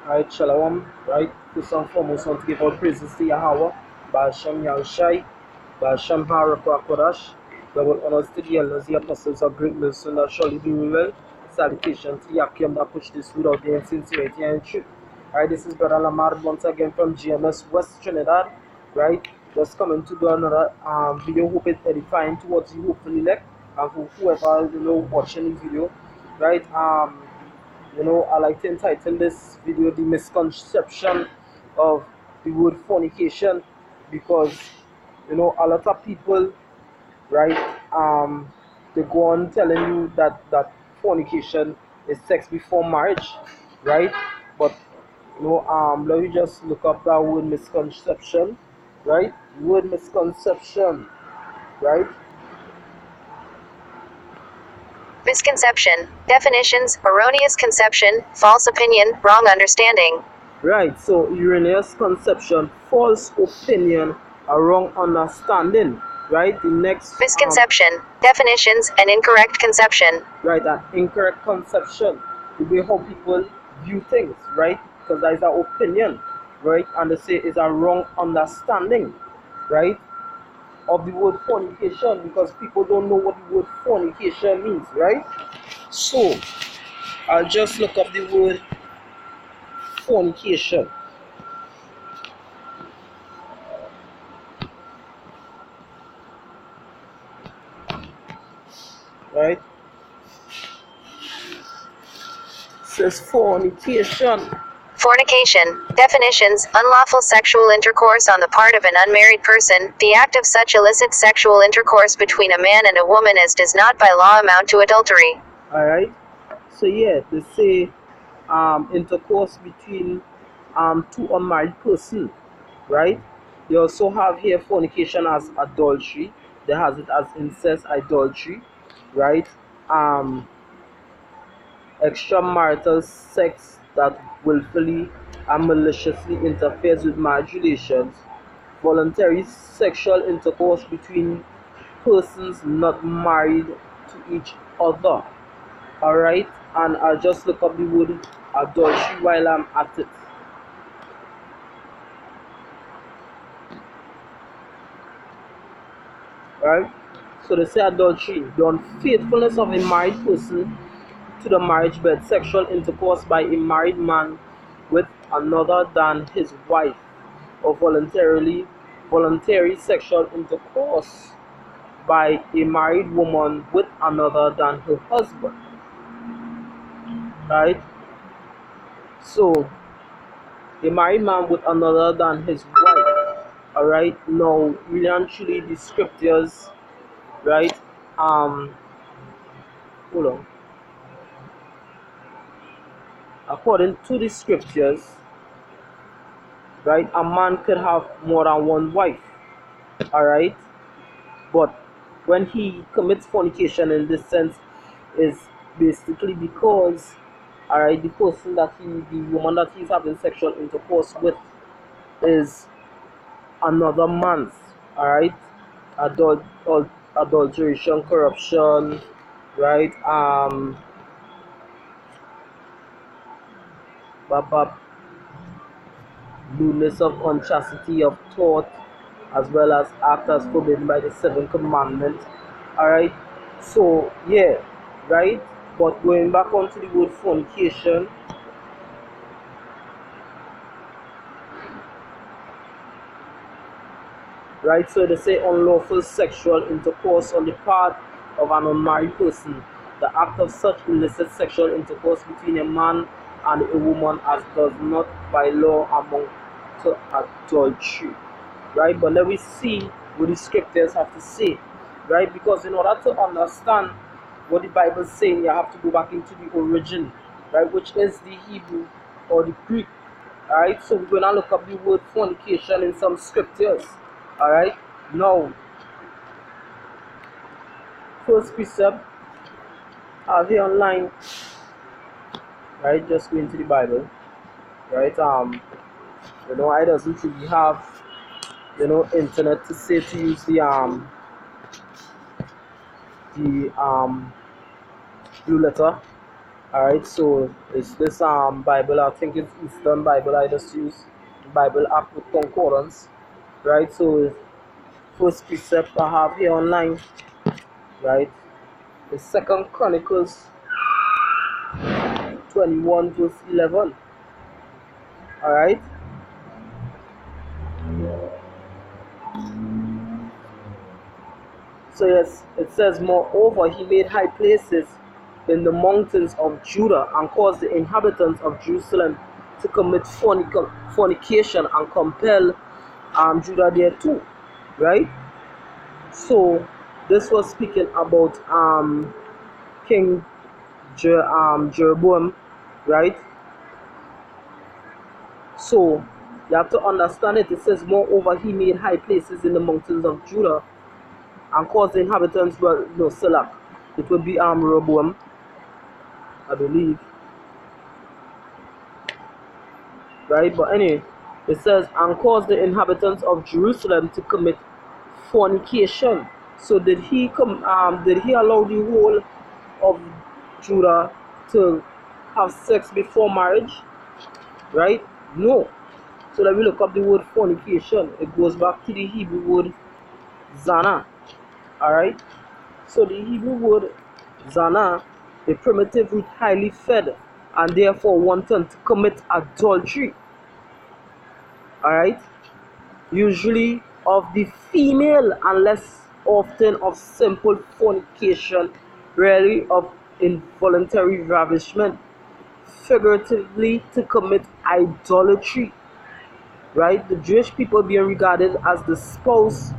Right, Shalom, right? First and foremost, want to give all praises to Yahweh, Ba'ashem Yahushai, Ba'ashem Harakwakwadash. Double honors to the elders, the apostles of great mercy, that surely do we well. Salutation to Yakim that push this without the sincerity and truth. Right, this is Brother Lamar once again from GMS West Trinidad, right? Just coming to do another video, hope it's edifying towards you, hopefully, like, and for whoever watching the video, right? I like to entitle this video "The Misconception of the Word Fornication," because a lot of people, right, they go on telling you that fornication is sex before marriage, right? But let me just look up that word misconception, right? Word misconception, right? Misconception. Definitions: erroneous conception, false opinion, wrong understanding. Right, so erroneous conception, false opinion, a wrong understanding. Right, the next Misconception. Definitions: an incorrect conception. right, an incorrect conception, the way how people view things, right? Because that is an opinion, right? And they say it's a wrong understanding, right, of the word fornication, because people don't know what the word fornication means, right? So I'll just look up the word fornication. Right? It says fornication. Fornication. Definitions: unlawful sexual intercourse on the part of an unmarried person, the act of such illicit sexual intercourse between a man and a woman as does not by law amount to adultery. Alright? So yeah, they say intercourse between two unmarried person, right? They also have here fornication as adultery. They has it as incest, idolatry, right? Extramarital sex that willfully and maliciously interferes with marriage relations, voluntary sexual intercourse between persons not married to each other. Alright, and I'll just look up the word adultery while I'm at it. Right? So they say adultery, the unfaithfulness of a married person to the marriage bed, sexual intercourse by a married man with another than his wife, or voluntary sexual intercourse by a married woman with another than her husband. Right? So a married man with another than his wife. Alright, now really and truly the scriptures, right? Hold on. According to the scriptures, right, a man could have more than one wife. Alright, but when he commits fornication in this sense is basically because, alright, the person that the woman that he's having sexual intercourse with is another man's, alright, adulteration, corruption, right, lewdness of unchastity of thought, as well as act as forbidden by the seventh commandment. Alright, so yeah, right, but going back onto the word fornication, right, so they say unlawful sexual intercourse on the part of an unmarried person, the act of such illicit sexual intercourse between a man and a woman as does not by law amount to adultery. Right, but let me see what the scriptures have to say, right? Because in order to understand what the Bible is saying, you have to go back into the origin, right, which is the Hebrew or the Greek. Alright, so we're gonna look up the word fornication in some scriptures. Alright, now first precept I have here online, right? Just go into the Bible, right? I doesn't really have internet to say to use the blue letter, Alright, so it's this Bible, I think it's Eastern Bible I just use. Bible app with concordance. Right, so first precept I have here online, right? The Second Chronicles 21 verse 11. Alright. So yes, it says, moreover, he made high places in the mountains of Judah and caused the inhabitants of Jerusalem to commit fornication and compel Judah there too, right? So this was speaking about King Jeroboam, right? So you have to understand it. It says, moreover, he made high places in the mountains of Judah and caused the inhabitants, well, no, Selak. It would be Rehoboam, I believe, right? But anyway, it says, and caused the inhabitants of Jerusalem to commit fornication. So did he come? Did he allow the whole of Judah to have sex before marriage? Right? No. So let me look up the word fornication. It goes back to the Hebrew word zana. All right. So the Hebrew word zana, the primitive root highly fed, and therefore wanton to commit adultery. Alright? Usually of the female and less often of simple fornication, rarely of involuntary ravishment, figuratively to commit idolatry. Right? The Jewish people being regarded as the spouse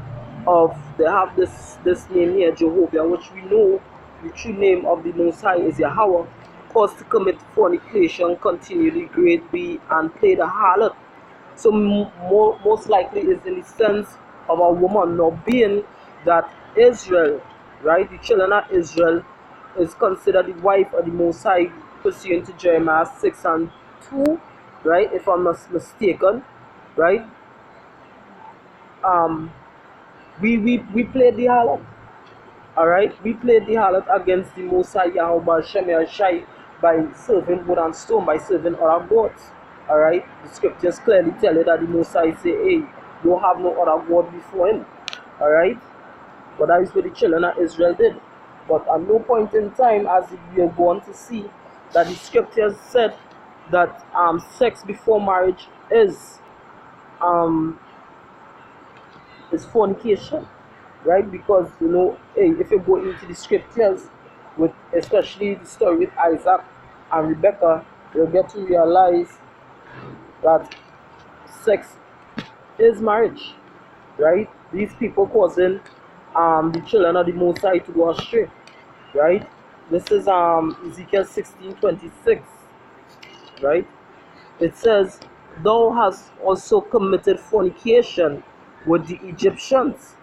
of, they have this name here, Jehovah, which we know the true name of the Most High is Yahweh, caused to commit fornication, continually great be, and play the harlot. So most likely is in the sense of a woman, not being that Israel, right, the children of Israel is considered the wife of the Most High, pursuant to Jeremiah 6 and 2, right, if I'm not mistaken, right? Um, we played the harlot, all right? We played the harlot against the Most High Yahweh Shem Shai by serving wood and stone, by serving other gods, all right? The scriptures clearly tell you that the Most High say, hey, don't have no other god before him, all right? But that is what the children of Israel did. But at no point in time, as we are going to see, that the scriptures said that sex before marriage um, is fornication, right? Because you know, hey, if you go into the scriptures, with especially the story with Isaac and Rebecca, you'll get to realize that sex is marriage, right? These people causing the children of the Most High to go astray, right? This is Ezekiel 16:26, right? It says, "Thou hast also committed fornication with the Egyptians."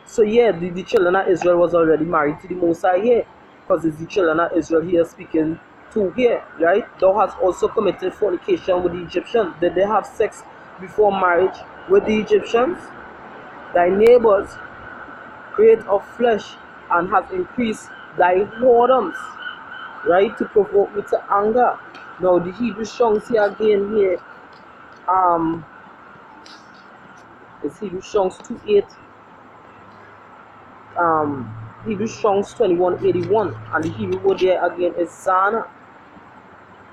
So yeah, the children of Israel was already married to the Most High here, because it's the children of Israel here speaking to here, right? Thou hast also committed fornication with the Egyptians. Did they have sex before marriage with the Egyptians? Thy neighbors create of flesh and has increased thy whoredoms, right? To provoke me to anger. Now the Hebrew Strongs here again here, um, it's Hebrew Strongs 2:8. um Hebrew Strong's 2181, and the Hebrew word there again is Zana,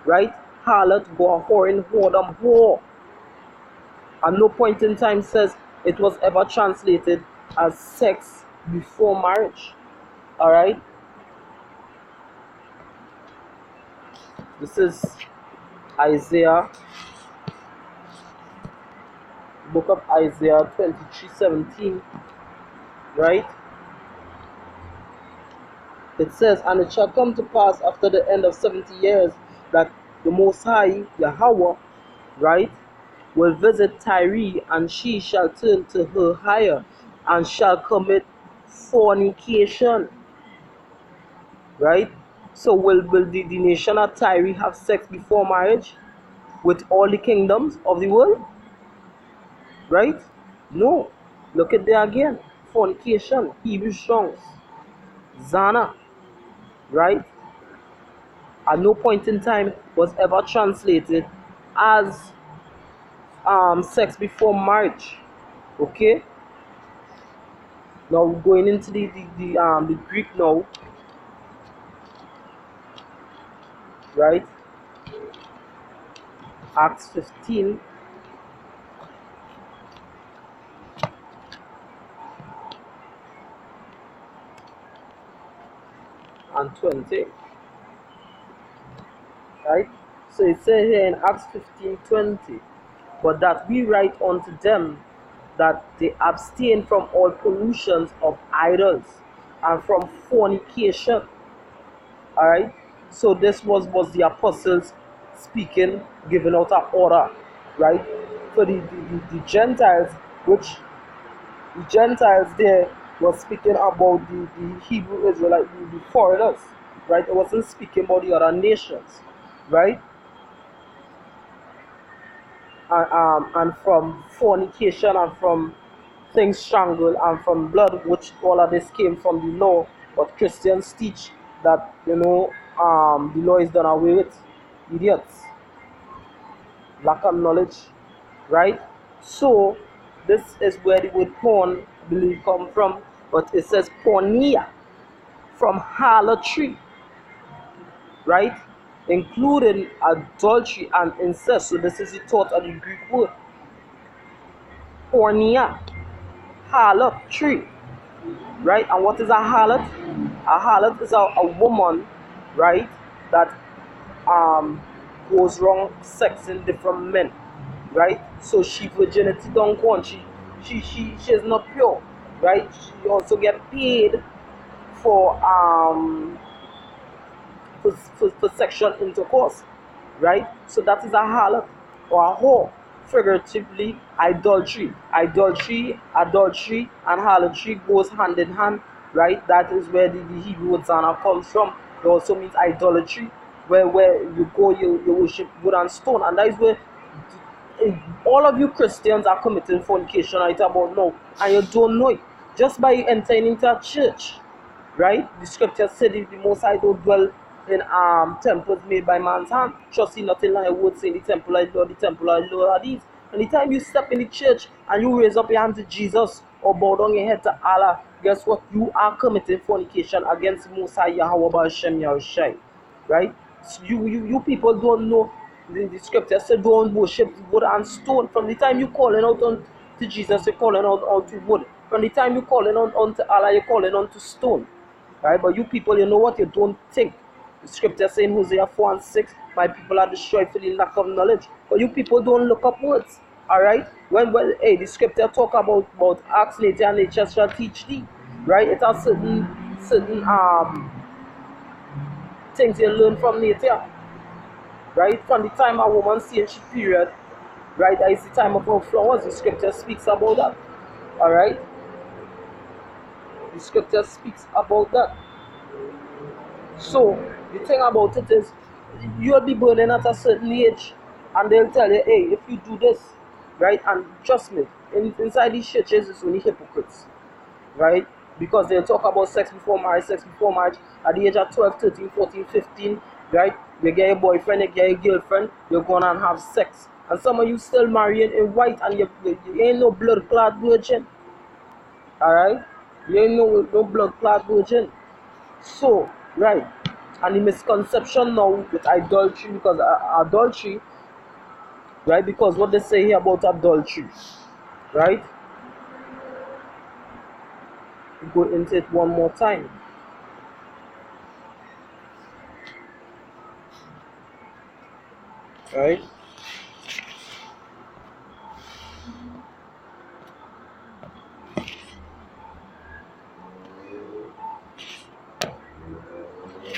right? Harlot, go a whoring, whoredom, whore. And no point in time says it was ever translated as sex before marriage. Alright? This is Isaiah, book of Isaiah 23:17, right? It says, and it shall come to pass after the end of 70 years that the Most High, Yahweh, right, will visit Tyre, and she shall turn to her hire, and shall commit fornication, right? So will the nation of Tyre have sex before marriage with all the kingdoms of the world, right? No. Look at there again. Fornication, Hebrew Strongs, Zana, right? at no point in time was ever translated as sex before marriage. Okay, now going into the Greek now, right? Acts 15 and 20, right? So it says here in Acts 15:20, but that we write unto them that they abstain from all pollutions of idols and from fornication. All right. So this was the apostles speaking, giving out an order, right? For the Gentiles, which the Gentiles there was speaking about the Hebrew Israelite, the foreigners, right? It wasn't speaking about the other nations, right? And from fornication and from things strangled and from blood, which all of this came from the law. But Christians teach that the law is done away with. Idiots, lack of knowledge, right? So this is where the word porn believe come from, but it says pornea from harlotry, right? Including adultery and incest. So this is the thought of the Greek word pornea, harlotry, right? And what is a harlot? A harlot is a woman, right, that goes wrong sexing different men, right? So she virginity don't go on. She is not pure, right? She also get paid for for sexual intercourse, right? So that is a harlot or a whore. Figuratively, adultery, and harlotry goes hand in hand, right? That is where the Hebrew word zana comes from. It also means idolatry, where you go, you worship wood and stone, and that is where all of you Christians are committing fornication right about now, and you don't know it just by entering into a church, right? The scripture said, if the Most High don't dwell in temples made by man's hand, trust ye not in thy word, saying the temple of the Lord, the temple of the Lord are these. Anytime you step in the church and you raise up your hand to Jesus or bow down your head to Allah, guess what? You are committing fornication against Most High Yahweh Ba'Shem Yahushai, right? So you people don't know the scripture said don't worship wood and stone. From the time you calling out on to Jesus, you're calling out onto wood. From the time you calling on to Allah, you're calling on to stone. Right? But you people, you know what? You don't think. The scripture saying Hosea 4:6, my people are destroyed for the lack of knowledge. But you people don't look up words. Alright? When hey, the scripture talk about ask nature and nature shall teach thee. Right? It has certain things you learn from nature. Right? From the time a woman sees she period, right? That is the time of her flowers. The scripture speaks about that. Alright? The scripture speaks about that. So the thing about it is you'll be burning at a certain age and they'll tell you, hey, if you do this, right? And trust me, inside these churches it's only hypocrites, right? Because they'll talk about sex before marriage at the age of 12, 13, 14, 15, right? You get a boyfriend, you get a girlfriend, you're gonna and have sex. And some of you still marrying in white and you ain't no blood clot virgin. Alright? You ain't no blood clot virgin. So, right, and the misconception now with adultery, because adultery, right, because what they say here about adultery, right, we go into it one more time, right,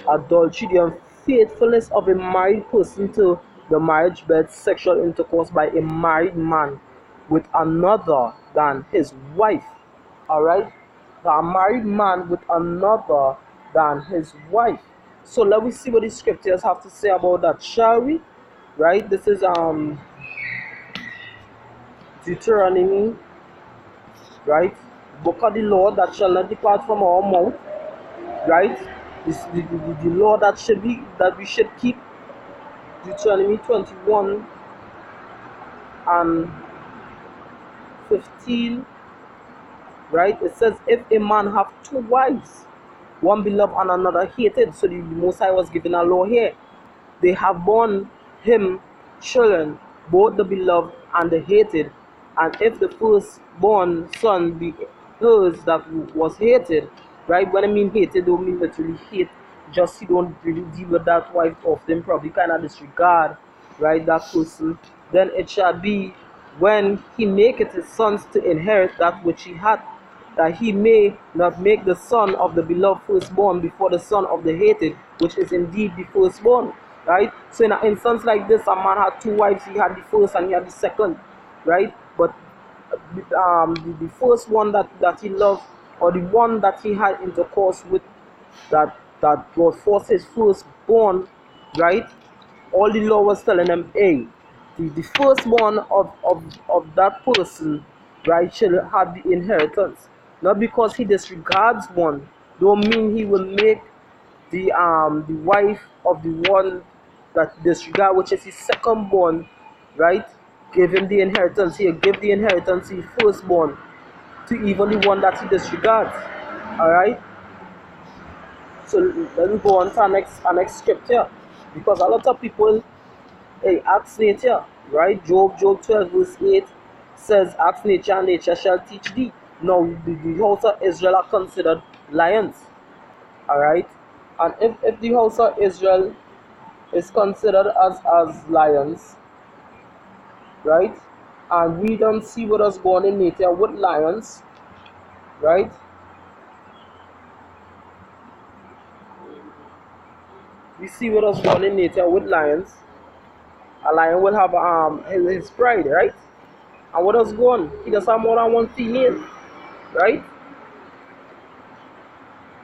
adultery, the unfaithfulness of a married person to the marriage bed, sexual intercourse by a married man with another than his wife, alright, a married man with another than his wife. So let me see what the scriptures have to say about that, shall we? Right, this is Deuteronomy, right, book of the Lord that shall not depart from our mouth, right, The law that we should keep, Deuteronomy 21 and 15, right? It says, if a man have two wives, one beloved and another hated. So the Most High was giving a law here. They have borne him children, both the beloved and the hated. And if the firstborn son be hers that was hated, right? When I mean hated, don't mean literally hate. Just he don't really deal with that wife often, probably kind of disregard, right, that person. Then it shall be when he maketh his sons to inherit that which he had, that he may not make the son of the beloved firstborn before the son of the hated, which is indeed the firstborn. Right? So in an instance like this, a man had two wives, he had the first and he had the second, right? But the first one that he loved, or the one that he had intercourse with, that was forced his firstborn, right? All the law was telling them, hey, the firstborn of that person, right, should have the inheritance. Not because he disregards one, don't mean he will make the wife of the one that disregard, which is his second born, right, give him the inheritance. He'll give the inheritance to his firstborn, to even the one that he disregards. Alright? So let me go on to our next scripture. Because a lot of people, hey, ask nature, right? Job 12 verse 8 says, ask nature and nature shall teach thee. Now the house of Israel are considered lions. Alright? And if the house of Israel is considered as lions, right? And we don't see what is going in nature with lions, right? We see what is going in nature with lions. A lion will have his pride, right? And what is going? He does have more than one female, right?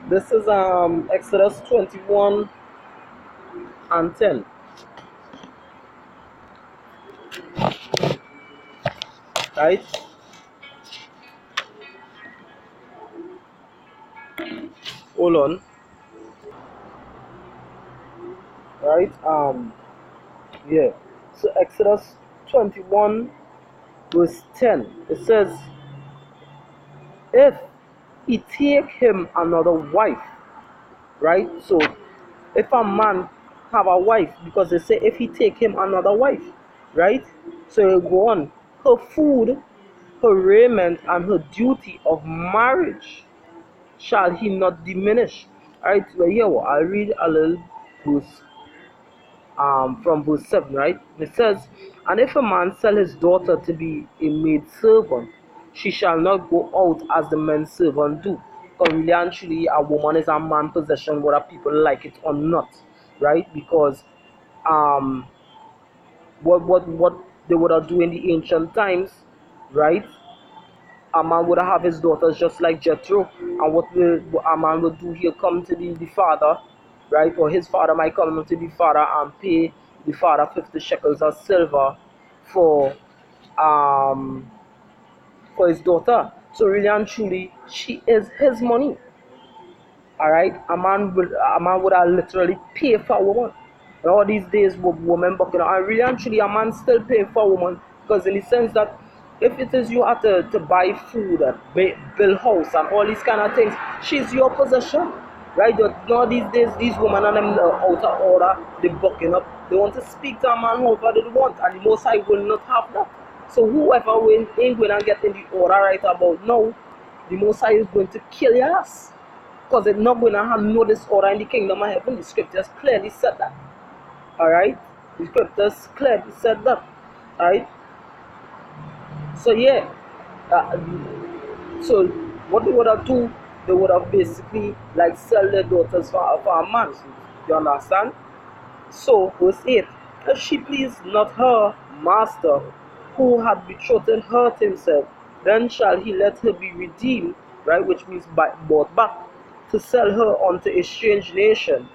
This is Exodus 21 and 10, right? Hold on, right? Yeah. So Exodus 21 verse 10, it says, if he take him another wife, right? So if a man have a wife, because they say if he take him another wife, right? So you go on, her food, her raiment, and her duty of marriage shall he not diminish. Alright, so here I'll read a little verse from verse 7, right? It says, and if a man sell his daughter to be a maid servant, she shall not go out as the men servant do. Because really and truly, a woman is a man possession, whether people like it or not, right? Because um, what they would have do in the ancient times, right? A man would have his daughters just like Jethro, and what a man would do, he'll come to the father, right? Or his father might come to the father and pay the father 50 shekels of silver for um for his daughter. So really and truly, she is his money. Alright, a man would have literally pay for a woman. And all these days women bucking out. And really and truly a man still pay for a woman, because in the sense that if it is you have to buy food and build house and all these kind of things, she's your possession. Right? But now these days these women and them out of order, they bucking up. They want to speak to a man however they want, and the Most High will not have that. So whoever ain't going to get in the order right about now, the Most High is going to kill your ass. Because it's not going to have no disorder in the kingdom of heaven. The scriptures clearly said that. Alright? The scriptures clearly said that. Alright? So yeah. Uh, so what they would have do, they would have basically like sell their daughters for a man. You understand? So, verse 8, if she please not her master, who had betrothed her to himself, then shall he let her be redeemed, right, which means bought back, to sell her unto a strange nation.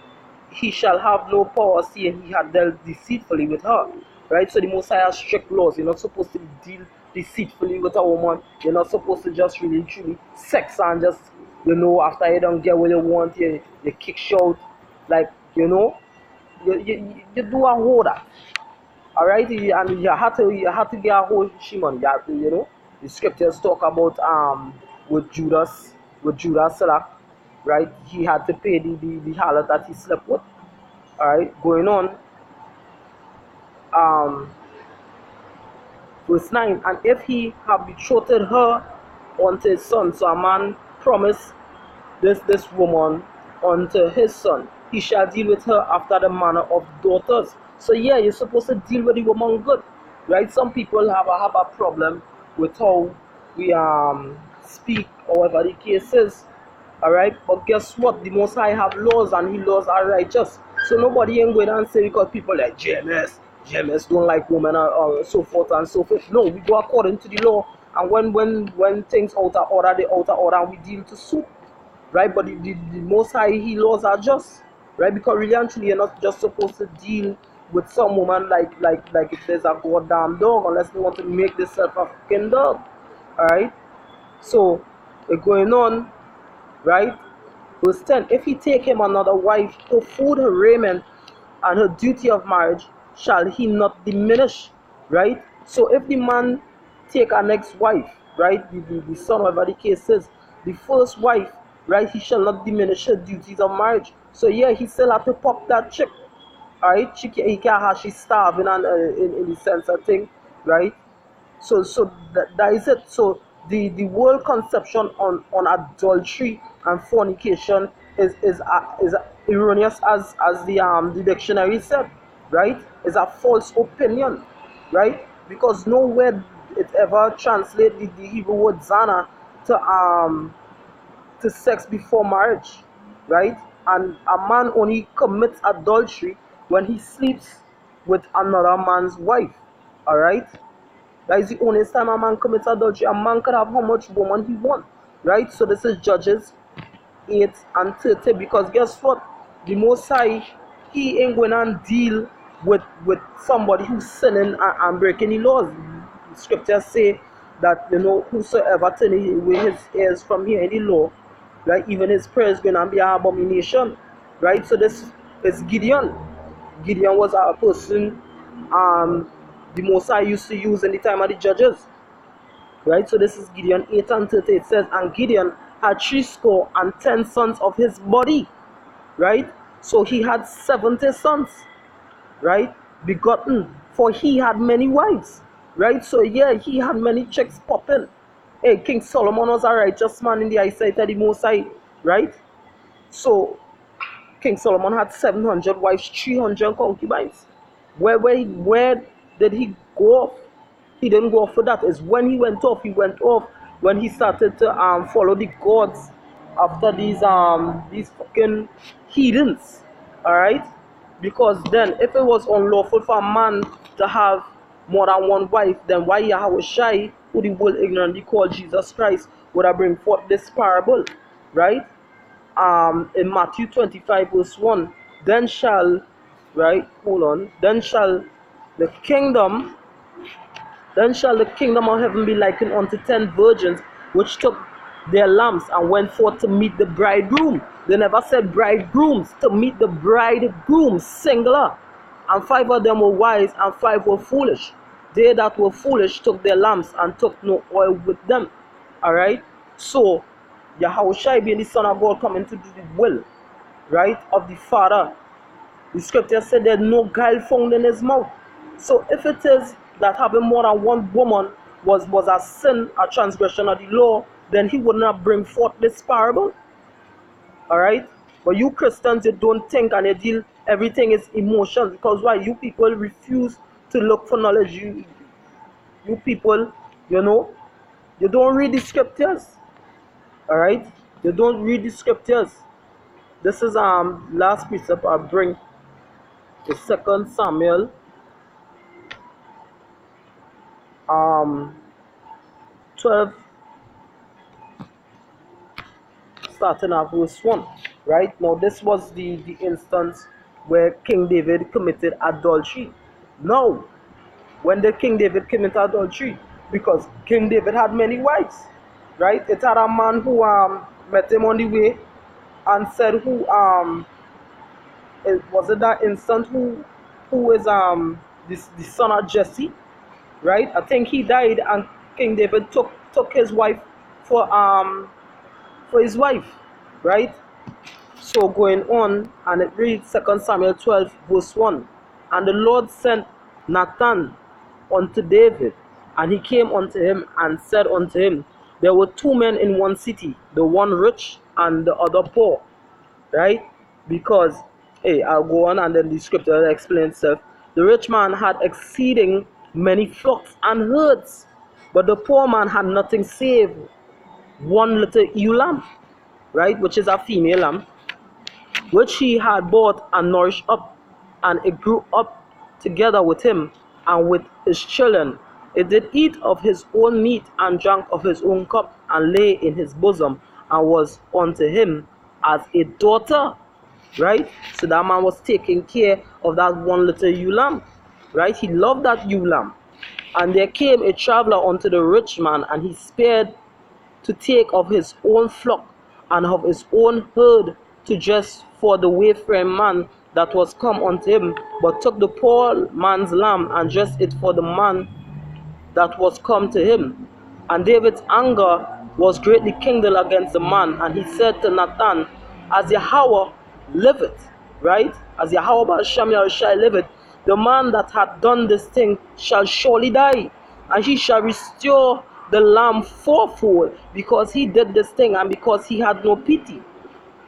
He shall have no power, seeing he had dealt deceitfully with her. Right? So the Most High has strict laws. You're not supposed to deal deceitfully with a woman. You're not supposed to just really truly sex and just after you don't get what you want, you kick out, like, you do a whole that. All right, and you had to get a whole shimon. You have to, the scriptures talk about with Judas Salak, right? He had to pay the harlot that he slept with. All right, going on. Um, Verse 9, and if he have betrothed her unto his son, so a man promised this woman unto his son, he shall deal with her after the manner of daughters. So yeah, you're supposed to deal with the woman good, right? Some people have a problem with how we speak, or whatever the case is. Alright, but guess what? The Most High have laws, and His laws are righteous. So nobody ain't going and say because people like JMS don't like women, or so forth and so forth. No, we go according to the law, and when things out of order, they out of order, and we deal to suit, right? But the Most High, His laws are just, right? Because really and truly, you're not just supposed to deal with some woman like if there's a goddamn dog, unless they want to make themselves a fucking dog. Alright, so we're going on. Right? Verse 10, if he take him another wife, her food, her raiment, and her duty of marriage, shall he not diminish? Right? So if the man take a next wife, right, the son, whatever the case is, the first wife, right, he shall not diminish her duties of marriage. So yeah, he still have to pop that chick. Alright, he can't have she starving, and in the sense of thing, right? So that is it. So the world conception on adultery and fornication is erroneous, as the dictionary said, right? Is a false opinion, right? Because nowhere it ever translate the Hebrew word zana to sex before marriage, right? And a man only commits adultery when he sleeps with another man's wife. All right. That is the only time a man commits adultery. A man can have how much woman he wants, right? So this is Judges 8 and 30. Because guess what? The Most High, He ain't going to deal with somebody who's sinning and breaking the laws. The scriptures say that, whosoever turn away his ears from hearing the law, right? Even his prayer is going to be an abomination, right? So this is Gideon. Gideon was a person the Most High used to use in the time of the judges. Right? So this is Gideon 8 and 30. It says, and Gideon had 70 sons of his body. Right? So he had 70 sons. Right? Begotten. For he had many wives. Right? So yeah, he had many chicks popping. Hey, King Solomon was a righteous man in the eyesight of the Most High. Right? So King Solomon had 700 wives, 300 concubines. Where did he go off? He didn't go off for that. It's when he went off when he started to follow the gods after these fucking heathens. Alright? Because then if it was unlawful for a man to have more than one wife, then why Yahweh Shai, who the world ignorantly called Jesus Christ, would have bring forth this parable? Right? In Matthew 25 verse 1, then shall, right, hold on, the kingdom then shall the kingdom of heaven be likened unto 10 virgins, which took their lamps and went forth to meet the bridegroom. They never said bridegrooms, to meet the bridegroom, singular. And 5 of them were wise, and 5 were foolish. They that were foolish took their lamps and took no oil with them. Alright? So, Yahushua being the Son of God coming to do the will, right, of the Father. The scripture said there's no guile found in his mouth. So if it is that having more than one woman was a sin, a transgression of the law, then he would not bring forth this parable. Alright? But you Christians, you don't think, and you deal, everything is emotions. Because why? You people refuse to look for knowledge. You people, you don't read the scriptures. Alright? You don't read the scriptures. This is last precept I bring. The 2 Samuel 12, starting at verse 1. Right? Now this was the instance where King David committed adultery. Now, when did King David commit adultery? Because King David had many wives. Right? It had a man who met him on the way and said, "Who was it that instant who is the son of Jesse, right? I think he died, and King David took his wife for his wife, right?" So going on, and it reads 2 Samuel 12, verse 1. And the Lord sent Nathan unto David, and he came unto him and said unto him, There were two men in one city, the one rich and the other poor, right? Because, hey, I'll go on and then the scripture will explain itself. The rich man had exceeding many flocks and herds, but the poor man had nothing save one little ewe lamb, right, which is a female lamb, which he had bought and nourished up, and it grew up together with him and with his children. It did eat of his own meat and drank of his own cup, and lay in his bosom, and was unto him as a daughter, right? So that man was taking care of that one little ewe lamb, right? He loved that ewe lamb. And there came a traveler unto the rich man, and he spared to take of his own flock and of his own herd to dress for the wayfaring man that was come unto him, but took the poor man's lamb and dressed it for the man that was come to him. And David's anger was greatly kindled against the man, and he said to Nathan, As Yahweh liveth, right? As Yahweh Ba'ashem Yahushai liveth, the man that hath done this thing shall surely die, and he shall restore the lamb fourfold, because he did this thing, and because he had no pity.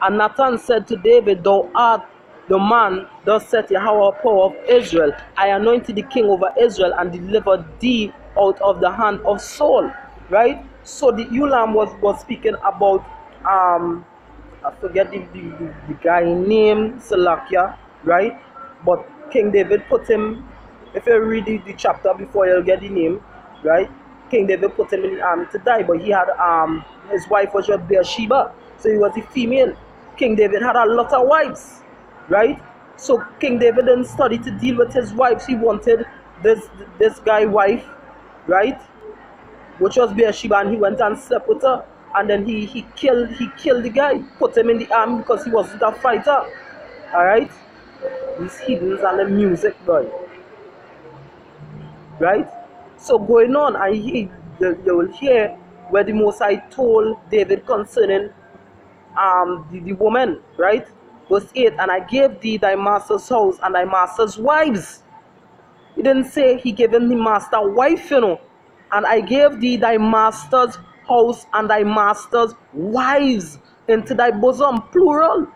And Nathan said to David, Thou art the man, thus saith Yahweh, power of Israel. I anointed the king over Israel, and delivered thee out of the hand of Saul. Right? So the Ulam was speaking about I forget the guy named Salakia, right? But King David put him, if you read the chapter before, you'll get the name, right? King David put him in the army to die, but he had his wife was just Bathsheba, so he was a female. King David had a lot of wives, right? So King David didn't study to deal with his wives. He wanted this guy wife, right, which was Bathsheba, and he went and slept with her, and then he killed the guy, put him in the army because he wasn't a fighter. All right, these heathens and the music, boy. Right? So going on, you will hear where the Most High told David concerning the woman, right? Verse 8, and I gave thee thy master's house and thy master's wives. He didn't say he gave him the master wife, you know. And I gave thee thy master's house and thy master's wives into thy bosom, plural.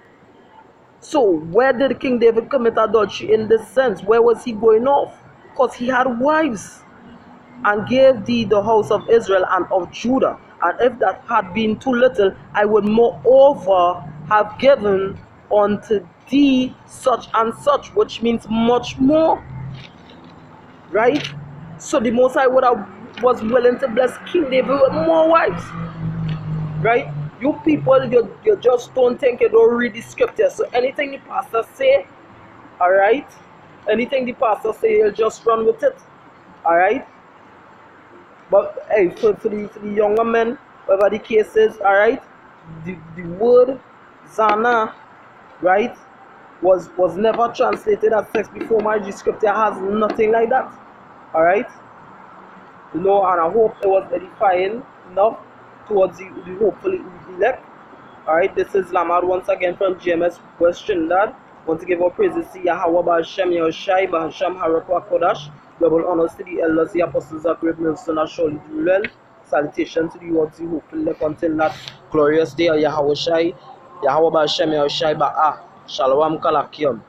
So where did King David commit adultery in this sense? Where was he going off? Because he had wives. And gave thee the house of Israel and of Judah. And if that had been too little, I would moreover have given unto thee such and such, which means much more. Right? So the Most High was willing to bless King David with more wives. Right? You people, you just don't think, you don't read the scriptures. So anything the pastor say, alright? Anything the pastor say, you just run with it. Alright? But hey, for the younger men, whatever the case is, alright, the word Zana, right, was never translated as sex before marriage. The scripture has nothing like that. Alright? You know, and I hope it was edifying enough towards the hopefully elect. Alright, this is Lamar once again from GMS West Trinidad. Want to give our praises to Yahweh Ba'ashem Yahushai Ba'ashem Harakwa Kodash. Double honors to the elders, the apostles of great millstone and surely do well. Salutations to the words who hopefully until that glorious day of Yahweh Shai, Yahweh Ba'ashem Yahushai Ba'a. Shalom Kalakium.